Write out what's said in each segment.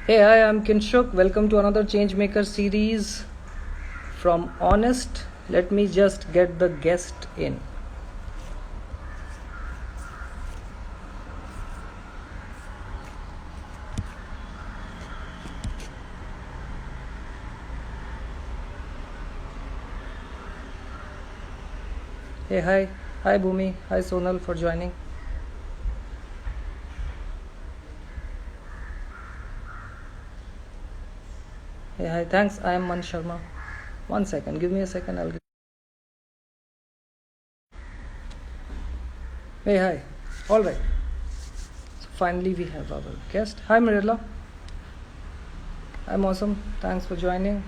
Hey, hi, I'm Kinshuk. Welcome to another Changemaker series from Honest. Let me just get the guest in. Hey, hi. Hi, Bhumi. Hi, Sonal, for joining. Hey, hi. Thanks. I am Man Sharma. 1 second. Give me a second. Hey, hi. All right. So finally, we have our guest. Hi, Mirella. Hi, Mausam. Thanks for joining.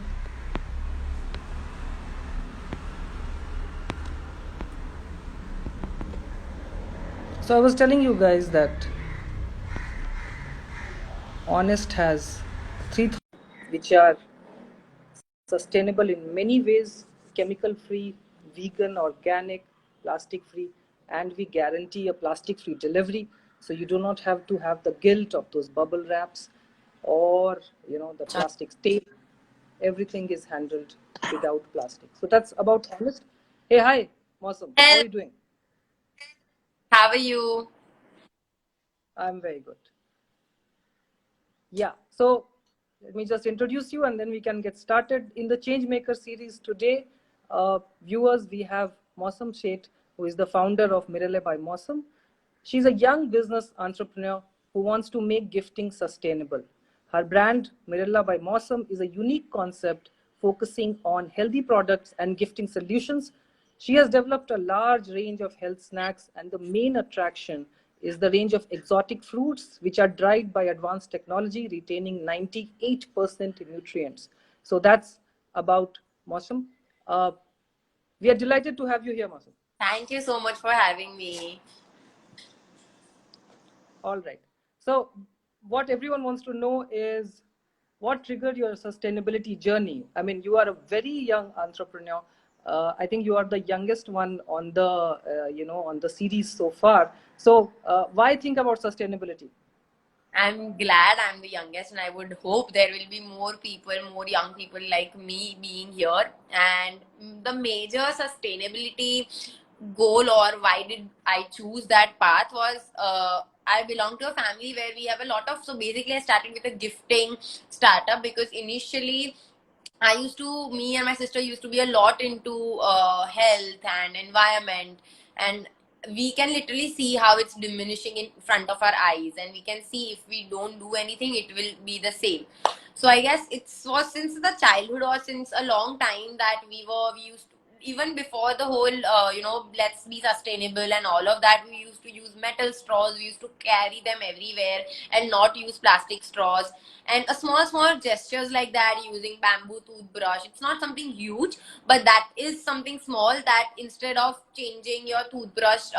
So I was telling you guys that Honest has three which are sustainable in many ways, chemical free, vegan, organic, plastic free, and we guarantee a plastic free delivery. So you do not have to have the guilt of those bubble wraps or the plastic tape. Everything is handled without plastic. So that's about Honest. Hey, hi, Mausam. How are Hello, you doing? how are you? I'm very good. Yeah, so let me just introduce you and then we can get started. In the Changemaker series today, viewers, we have Mausam Sheth, who is the founder of Mirella by Mausam. She's a young business entrepreneur who wants to make gifting sustainable. Her brand, Mirella by Mausam, is a unique concept focusing on healthy products and gifting solutions. She has developed a large range of health snacks, and the main attraction is the range of exotic fruits which are dried by advanced technology, retaining 98% nutrients. So that's about Mausam. Uh, we are delighted to have you here, Mausam. Thank you so much for having me. All right. So, what everyone wants to know is what triggered your sustainability journey? I mean, you are a very young entrepreneur. I think you are the youngest one on the on the series so far. So, why think about sustainability? I'm glad I'm the youngest, and I would hope there will be more people, more young people like me being here. And the major sustainability goal, or why did I choose that path, was I belong to a family where we have a lot of. So basically, I started with a gifting startup because initially me and my sister used to be a lot into health and environment, and we can literally see how it's diminishing in front of our eyes, and we can see if we don't do anything, it will be the same. So I guess it was since the childhood or since a long time that we used to, even before the whole let's be sustainable and all of that, we used to use metal straws, we used to carry them everywhere and not use plastic straws. And a small gestures like that, using bamboo toothbrush, it's not something huge, but that is something small, that instead of changing your toothbrush,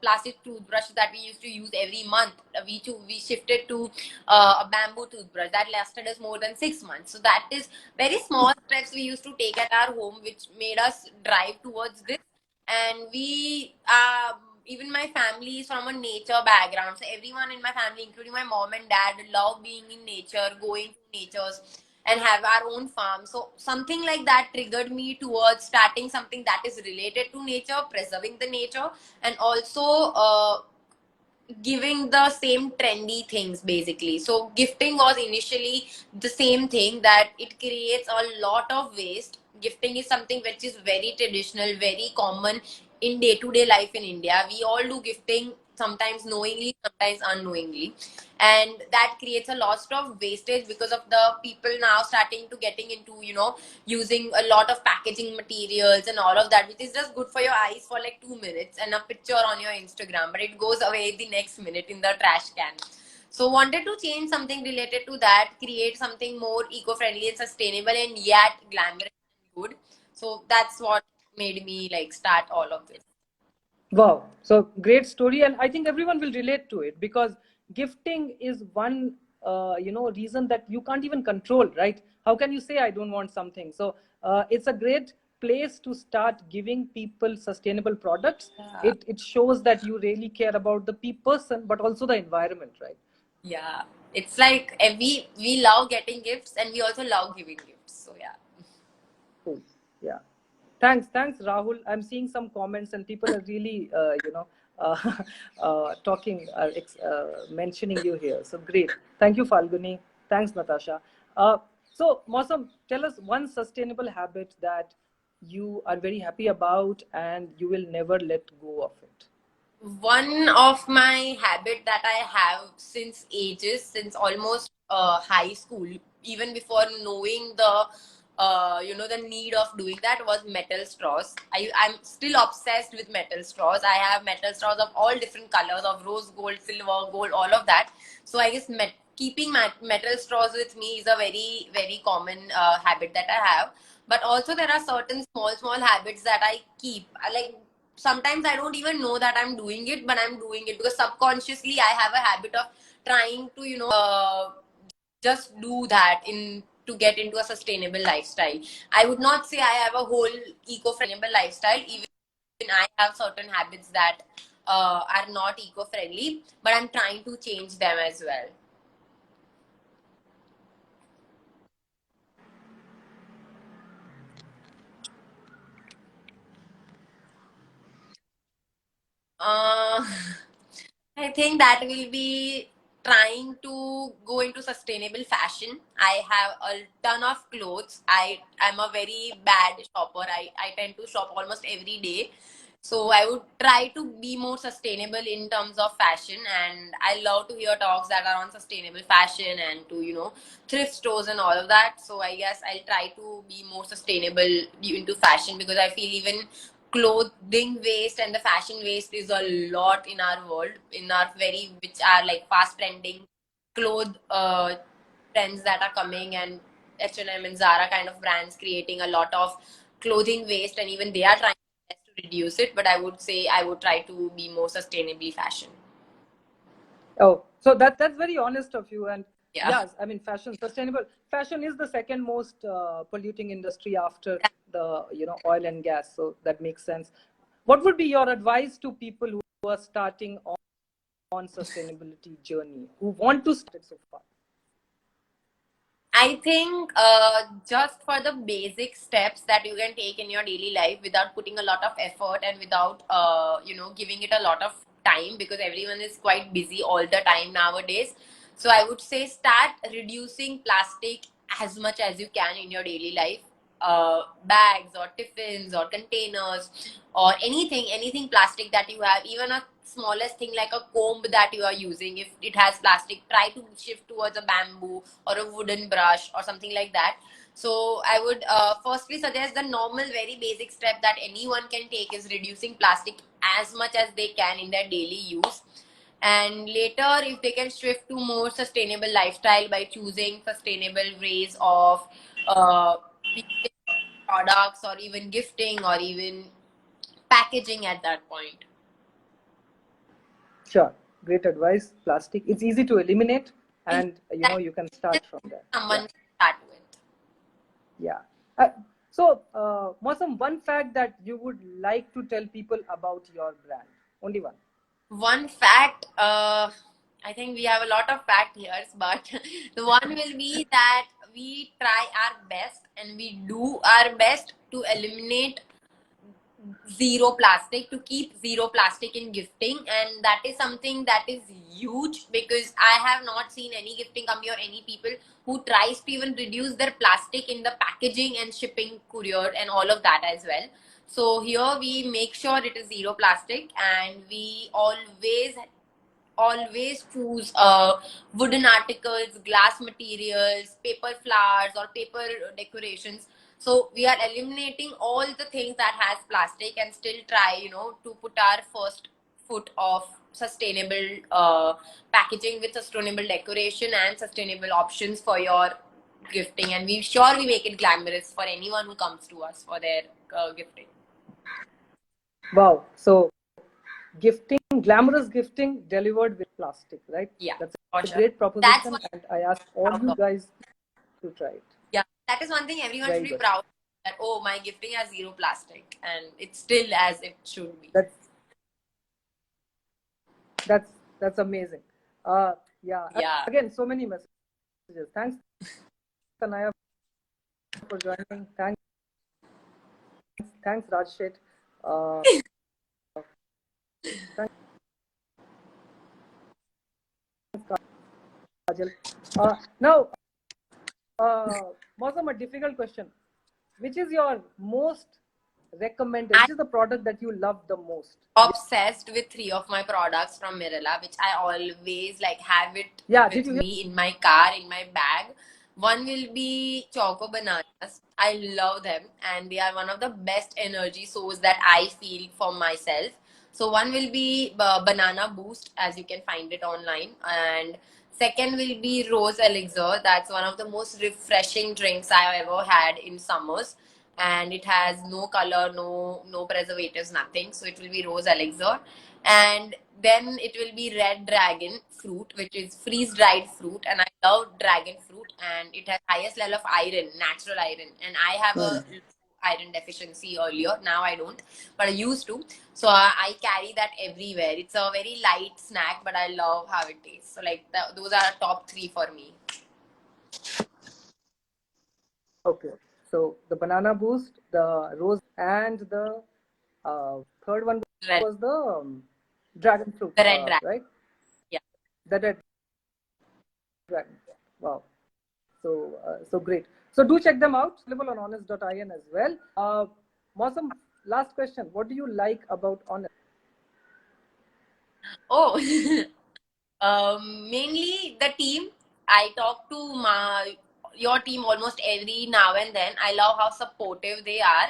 plastic toothbrushes that we used to use every month, we shifted to a bamboo toothbrush that lasted us more than 6 months. So that is very small steps we used to take at our home, which made us drive towards this. And we even my family is from a nature background, so everyone in my family, including my mom and dad, love being in nature, going to natures, and have our own farm. So something like that triggered me towards starting something that is related to nature, preserving the nature, and also giving the same trendy things basically. So gifting was initially the same thing, that it creates a lot of waste. Gifting is something which is very traditional, very common in day-to-day life in India. We all do gifting, sometimes knowingly, sometimes unknowingly, and that creates a lot of wastage because of the people now starting to getting into using a lot of packaging materials and all of that, which is just good for your eyes for like 2 minutes and a picture on your Instagram, but it goes away the next minute in the trash can. So wanted to change something related to that, create something more eco-friendly and sustainable and yet glamorous and good. So that's what made me like start all of this. Wow. So great story, and I think everyone will relate to it because gifting is one, reason that you can't even control, right? How can you say I don't want something? So it's a great place to start giving people sustainable products. Yeah. It shows that you really care about the person, but also the environment, right? Yeah, it's like we love getting gifts and we also love giving gifts. So yeah. Cool. Yeah. Thanks, Rahul. I'm seeing some comments and people are really, talking, mentioning you here. So great. Thank you, Falguni. Thanks, Natasha. So, Mausam, tell us one sustainable habit that you are very happy about and you will never let go of it. One of my habit that I have since ages, since almost high school, even before knowing the the need of doing that, was metal straws. I'm still obsessed with metal straws. I have metal straws of all different colors, of rose gold, silver, gold, all of that. So I guess keeping metal straws with me is a very very common habit that I have. But also there are certain small habits that I keep. Like sometimes I don't even know that I'm doing it, but I'm doing it because subconsciously I have a habit of trying to, just do that in to get into a sustainable lifestyle. I would not say I have a whole eco-friendly lifestyle. Even I have certain habits that are not eco-friendly, but I'm trying to change them as well. Uh, I think that will be trying to go into sustainable fashion. I have a ton of clothes. I'm a very bad shopper. I tend to shop almost every day. So I would try to be more sustainable in terms of fashion, and I love to hear talks that are on sustainable fashion and to thrift stores and all of that. So I guess I'll try to be more sustainable into fashion because I feel even clothing waste and the fashion waste is a lot in our world, in our which are like fast trending cloth trends that are coming, and H&M and M and Zara kind of brands creating a lot of clothing waste, and even they are trying to reduce it. But I would say I would try to be more sustainably fashion. Oh, so that's very honest of you. And Yeah. yes, I mean, sustainable fashion is the second most polluting industry after the oil and gas. So that makes sense. What would be your advice to people who are starting on sustainability journey, who want to start so far? I think just for the basic steps that you can take in your daily life without putting a lot of effort and without giving it a lot of time, because everyone is quite busy all the time nowadays. So I would say start reducing plastic as much as you can in your daily life. Bags or tiffins or containers or anything plastic that you have, even a smallest thing like a comb that you are using, if it has plastic, try to shift towards a bamboo or a wooden brush or something like that. So I would firstly suggest the normal very basic step that anyone can take is reducing plastic as much as they can in their daily use. And later, if they can shift to more sustainable lifestyle by choosing sustainable ways of uh, products or even gifting or even packaging at that point. Sure, great advice. Plastic, it's easy to eliminate, And and that you can start from there. someone Yeah, can start with. yeah. So, Mausam, one fact that you would like to tell people about your brand, only one. One fact, I think we have a lot of fact here, but the one will be that we try our best and we do our best to eliminate zero plastic, to keep zero plastic in gifting. And that is something that is huge because I have not seen any gifting company or any people who tries to even reduce their plastic in the packaging and shipping, courier and all of that as well. So here we make sure it is zero plastic, and we always choose wooden articles, glass materials, paper flowers or paper decorations. So we are eliminating all the things that has plastic and still try, to put our first foot of sustainable packaging with sustainable decoration and sustainable options for your gifting. And we make it glamorous for anyone who comes to us for their gifting. Wow. So, gifting, glamorous gifting delivered with plastic, right? Yeah, That's for a sure. great That's proposition, what and I ask all I'm proud you of. guys to try it. Yeah, that is one thing everyone should Very be good. proud of, that, oh, my gifting has zero plastic and it's still as it should be. That's that's amazing. Uh, Yeah. Yeah. Again, so many messages. Thanks, Tanaya, for joining. Thanks, Rajshet. Uh, thanks, Kajal. Now, Mausam, a difficult question. Which is your most recommended? I Which is the product that you love the most? obsessed with 3 of my products from Mirella, which I always like have it Yeah. Did with you hear? me in my car, in my bag. One will be Choco Bananas. I love them, and they are one of the best energy source that I feel for myself. So one will be Banana Boost, as you can find it online, and second will be Rose Elixir. That's one of the most refreshing drinks I've ever had in summers, and it has no color, no preservatives, nothing. So it will be Rose Elixir, and then it will be Red Dragon Fruit, which is freeze dried fruit, and I love dragon fruit, and it has highest level of iron, natural iron, and I have a iron deficiency earlier. Now I don't, but I used to. So I carry that everywhere. It's a very light snack, but I love how it tastes. So like those are top 3 for me. Okay. So the banana boost, the rose, and the third one Red, was the dragon fruit, the red dragon. right? Yeah. The red dragon. Wow. So great. So do check them out. Available on honest.in as well. Mausam, last question. What do you like about Honest? Oh, mainly the team. I talk to your team almost every now and then. I love how supportive they are.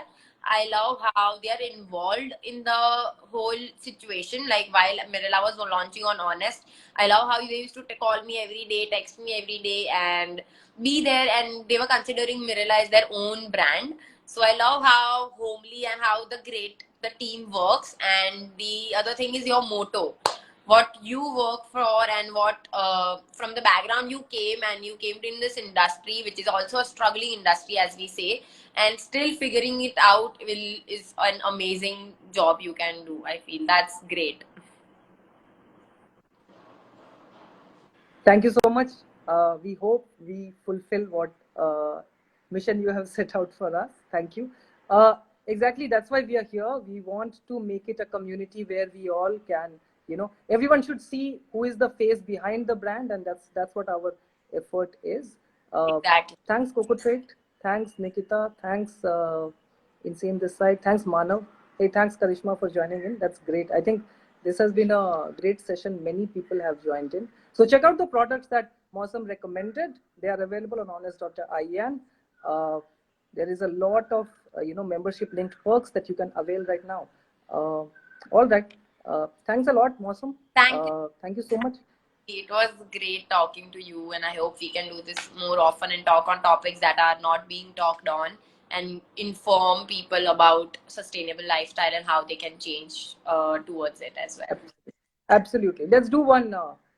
I love how they are involved in the whole situation. Like while Mirella was launching on Honest, I love how they used to call me every day, text me every day, and be there. And they were considering Mirella as their own brand. So I love how homely and how the team works. And the other thing is your motto, what you work for, and what from the background you came, and you came in this industry, which is also a struggling industry, as we say, and still figuring it out is an amazing job you can do. I feel that's great. Thank you so much. We hope we fulfill what mission you have set out for us. Thank you. Exactly, that's why we are here. We want to make it a community where we all can, everyone should see who is the face behind the brand, and that's what our effort is. Exactly. Thanks, Coco Trade. Thanks, Nikita. Thanks, Insane this side. Thanks, Manav. Hey, thanks, Karishma, for joining in. That's great. I think this has been a great session. Many people have joined in. So check out the products that Mausam recommended. They are available on honest.in. There is a lot of membership linked perks that you can avail right now. All right. Thanks a lot, Mausam. Thank you. Thank you so much. It was great talking to you, and I hope we can do this more often and talk on topics that are not being talked on, and inform people about sustainable lifestyle and how they can change towards it as well. Absolutely. Let's do one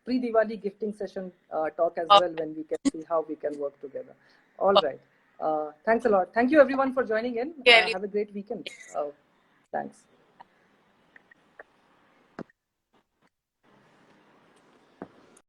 pre-Diwali gifting session talk as well, when we can see how we can work together. All right. Thanks a lot. Thank you everyone for joining in. Have a great weekend. Thanks.